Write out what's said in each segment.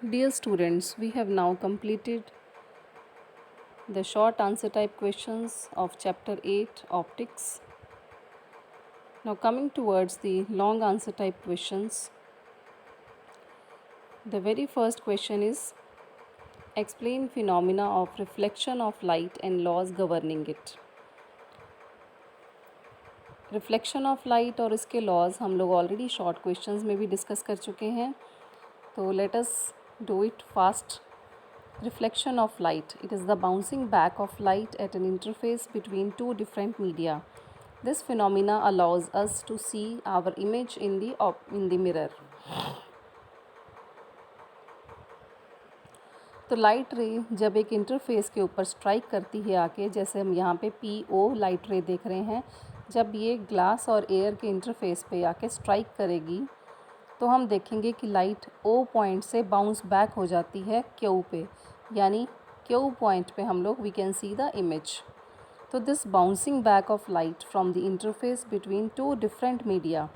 Dear students, we have now completed the short answer type questions of chapter 8 Optics. Now coming towards the long answer type questions. The very first question is, explain phenomena of reflection of light and laws governing it. Reflection of light और इसके laws हम लोग already short questions में भी discuss कर चुके हैं, तो let us do it fast. Reflection of light. It is the bouncing back of light at an interface between two different media. This phenomena allows us to see our image in the mirror. तो light रे जब एक interface के ऊपर strike करती है आके, जैसे हम यहाँ पे PO लाइट रे देख रहे हैं, जब ये ग्लास और एयर के इंटरफेस पे आके स्ट्राइक करेगी तो हम देखेंगे कि लाइट O पॉइंट से बाउंस बैक हो जाती है Q पे, यानी Q पॉइंट पे हम लोग we can see the image. तो this bouncing back of light from the interface between two different media,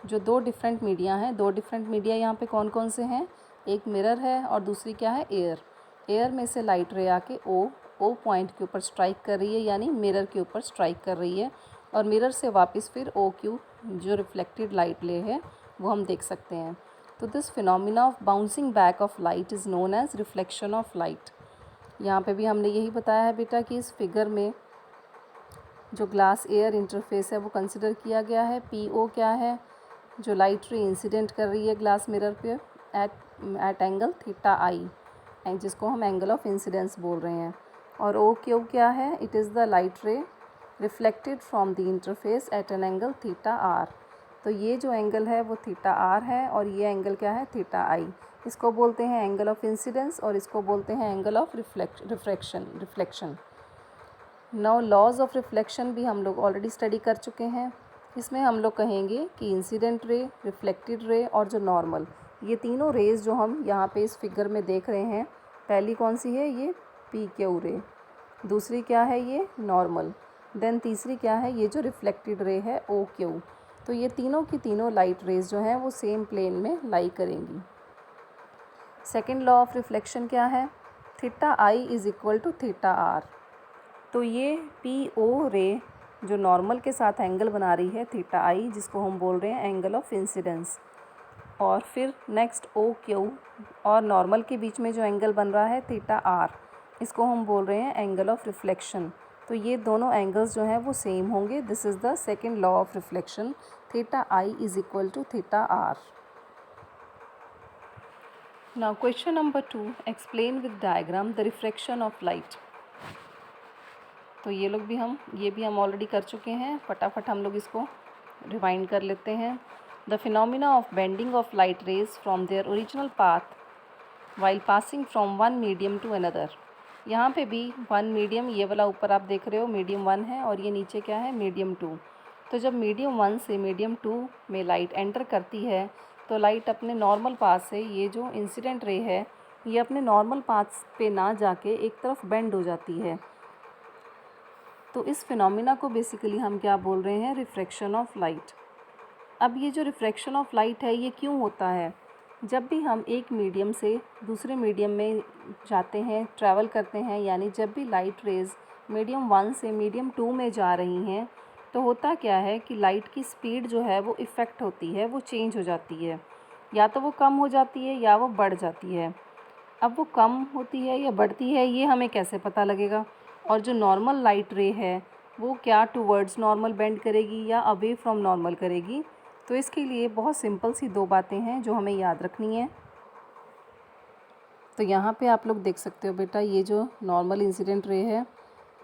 जो दो डिफरेंट मीडिया हैं, दो डिफरेंट मीडिया यहाँ पे कौन कौन से हैं, एक मिरर है और दूसरी क्या है, एयर. एयर में से लाइट रे आके O पॉइंट के ऊपर स्ट्राइक कर रही है, यानी मिरर के ऊपर स्ट्राइक कर रही है, और मिरर से वापस फिर OQ जो रिफ्लेक्टेड लाइट ले है वो हम देख सकते हैं. तो this phenomena of bouncing back of light is known as reflection of light. यहाँ पे भी हमने यही बताया है बेटा कि इस फिगर में जो ग्लास एयर इंटरफेस है वो कंसिडर किया गया है. PO क्या है, जो लाइट रे इंसिडेंट कर रही है ग्लास मिरर पे एट एंगल थीटा आई, जिसको हम एंगल ऑफ इंसिडेंस बोल रहे हैं. और OQ क्या है, it is the light ray reflected from the interface at an angle theta R. तो ये जो एंगल है वो थीटा आर है और ये एंगल क्या है, थीटा आई. इसको बोलते हैं एंगल ऑफ इंसिडेंस और इसको बोलते हैं angle of reflection. Now laws of reflection भी हम लोग ऑलरेडी स्टडी कर चुके हैं. इसमें हम लोग कहेंगे कि इंसिडेंट रे, रिफ्लेक्टेड रे और जो नॉर्मल, ये तीनों रेज जो हम यहाँ पे इस फिगर में देख रहे हैं, पहली कौन सी है, ये PQ रे, दूसरी क्या है, ये नॉर्मल, देन तीसरी क्या है, ये जो रिफ्लेक्टेड रे है OQ. तो ये तीनों की तीनों लाइट रेज जो हैं वो सेम प्लेन में लाई करेंगी. सेकेंड लॉ ऑफ रिफ्लेक्शन क्या है, theta I is equal to theta R. तो ये PO रे जो नॉर्मल के साथ एंगल बना रही है थीटा आई, जिसको हम बोल रहे हैं एंगल ऑफ इंसिडेंस, और फिर नेक्स्ट OQ और नॉर्मल के बीच में जो एंगल बन रहा है थीटा आर, इसको हम बोल रहे हैं एंगल ऑफ रिफ्लेक्शन. तो ये दोनों एंगल्स जो हैं वो सेम होंगे. This is the second law of reflection, theta I is equal to theta R. Now question number 2, explain with diagram the refraction of light. तो ये भी हम ऑलरेडी कर चुके हैं, फटाफट हम लोग इसको रिवाइंड कर लेते हैं. The phenomena of bending of light rays from their original path while passing from one medium to another. यहाँ पे भी वन मीडियम, ये वाला ऊपर आप देख रहे हो मीडियम 1 है और ये नीचे क्या है, मीडियम 2. तो जब मीडियम 1 से मीडियम 2 में लाइट एंटर करती है तो लाइट अपने नॉर्मल पाथ से, ये जो इंसिडेंट रे है ये अपने नॉर्मल पाथ पे ना जाके एक तरफ बेंड हो जाती है. तो इस फिनोमिना को बेसिकली हम क्या बोल रहे हैं, रिफ्रैक्शन ऑफ लाइट. अब ये जो रिफ्रैक्शन ऑफ लाइट है ये क्यों होता है, जब भी हम एक मीडियम से दूसरे मीडियम में जाते हैं, ट्रैवल करते हैं, यानी जब भी लाइट रेज मीडियम 1 से मीडियम 2 में जा रही हैं, तो होता क्या है कि लाइट की स्पीड जो है वो इफ़ेक्ट होती है, वो चेंज हो जाती है, या तो वो कम हो जाती है या वो बढ़ जाती है. अब वो कम होती है या बढ़ती है ये हमें कैसे पता लगेगा, और जो नॉर्मल लाइट रे है वो क्या टूवर्ड्स नॉर्मल बेंड करेगी या अवे फ्रॉम नॉर्मल करेगी. तो इसके लिए बहुत सिंपल सी दो बातें हैं जो हमें याद रखनी है. तो यहाँ पे आप लोग देख सकते हो बेटा, ये जो नॉर्मल इंसिडेंट रे है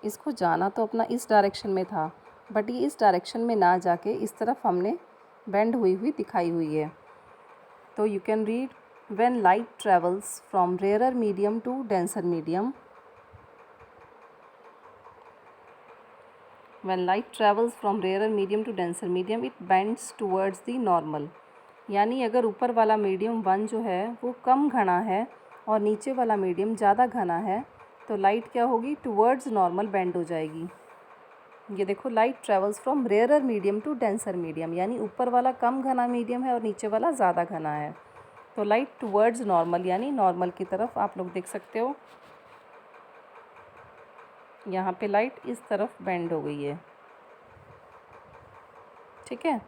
इसको जाना तो अपना इस डायरेक्शन में था, बट ये इस डायरेक्शन में ना जाके इस तरफ हमने बेंड हुई दिखाई हुई है. तो you can read, when light travels from rarer medium to denser medium, it bends towards the normal. यानी अगर ऊपर वाला मीडियम 1 जो है वो कम घना है और नीचे वाला मीडियम ज़्यादा घना है, तो लाइट क्या होगी, टुवर्ड्स नॉर्मल बेंड हो जाएगी. ये देखो, light travels from rarer medium to denser medium, यानी ऊपर वाला कम घना मीडियम है और नीचे वाला ज़्यादा घना है. तो लाइट टुवर्ड्स नॉर्मल यानी नॉर्मल की तरफ आप लोग देख सकते हो, यहाँ पे लाइट इस तरफ बेंड हो गई है। ठीक है,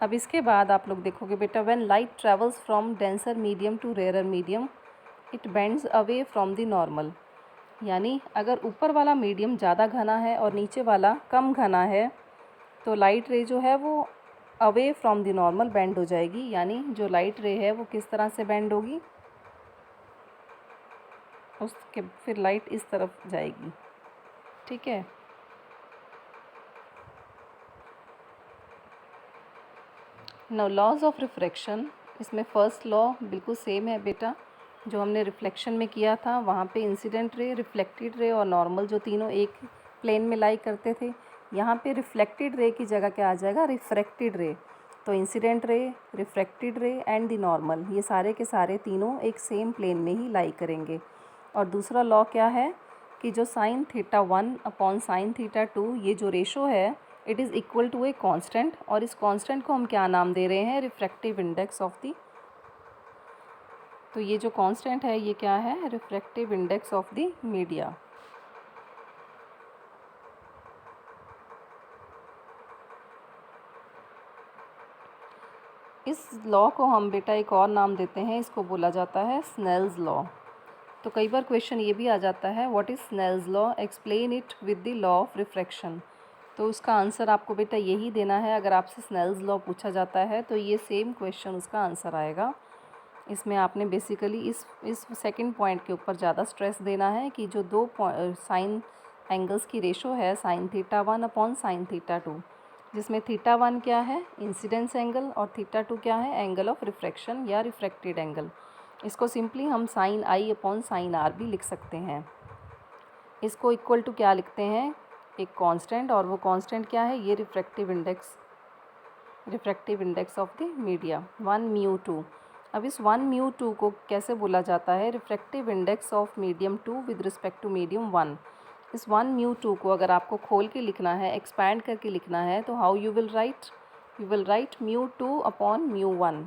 अब इसके बाद आप लोग देखोगे बेटा, when light travels from denser medium to rare medium it bends away from the normal. यानी अगर ऊपर वाला मीडियम ज़्यादा घना है और नीचे वाला कम घना है तो लाइट रे जो है वो away from the normal bend हो जाएगी। यानी जो लाइट रे है वो किस तरह से बेंड होगी, उसके फिर लाइट इस तरफ जाएगी। ठीक है, नाउ लॉज ऑफ रिफ्रैक्शन, इसमें फर्स्ट लॉ बिल्कुल सेम है बेटा जो हमने रिफ्लेक्शन में किया था। वहाँ पे इंसिडेंट रे, रिफ्लेक्टेड रे और नॉर्मल जो तीनों एक प्लेन में लाई करते थे, यहाँ पे रिफ्लेक्टेड रे की जगह क्या आ जाएगा, रिफ्रैक्टेड रे। तो इंसिडेंट रे, रिफ्रैक्टेड रे एंड द नॉर्मल, ये सारे के सारे तीनों एक सेम प्लेन में ही लाई करेंगे। और दूसरा लॉ क्या है कि जो sine theta 1 upon sine theta 2 ये जो रेशो है it is equal to a constant, और इस कांस्टेंट को हम क्या नाम दे रहे हैं, रिफ्रैक्टिव इंडेक्स ऑफ द। तो ये जो कांस्टेंट है ये क्या है, refractive index of the media. इस लॉ को हम बेटा एक और नाम देते हैं, इसको बोला जाता है स्नेल्स लॉ। तो कई बार क्वेश्चन ये भी आ जाता है, what is Snell's law, explain it with the law of refraction. तो उसका आंसर आपको बेटा यही देना है। अगर आपसे स्नेल्स लॉ पूछा जाता है तो ये सेम क्वेश्चन उसका आंसर आएगा। इसमें आपने बेसिकली इस सेकंड पॉइंट के ऊपर ज़्यादा स्ट्रेस देना है कि जो दो साइन एंगल्स की रेशो है sign theta 1 upon sine theta 2, जिसमें थीटा 1 क्या है, इंसिडेंस एंगल, और थीटा 2 क्या है, एंगल ऑफ रिफ्रैक्शन या रिफ्रैक्टेड एंगल। इसको सिंपली हम sine I upon sine R भी लिख सकते हैं। इसको इक्वल टू क्या लिखते हैं, एक कांस्टेंट, और वो कांस्टेंट क्या है, ये refractive index of the media 1μ2। अब इस 1μ2 को कैसे बोला जाता है, refractive index of medium 2 with respect to medium 1। इस 1μ2 को अगर आपको खोल के लिखना है, एक्सपैंड करके लिखना है, तो how you will write μ2 upon μ1।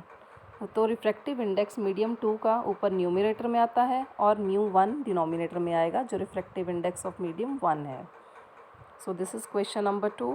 तो रिफ्रैक्टिव इंडेक्स मीडियम 2 का ऊपर न्यूमरेटर में आता है और μ1 डिनोमिनेटर में आएगा, जो रिफ्रैक्टिव इंडेक्स ऑफ मीडियम 1 है। So this is question number 2।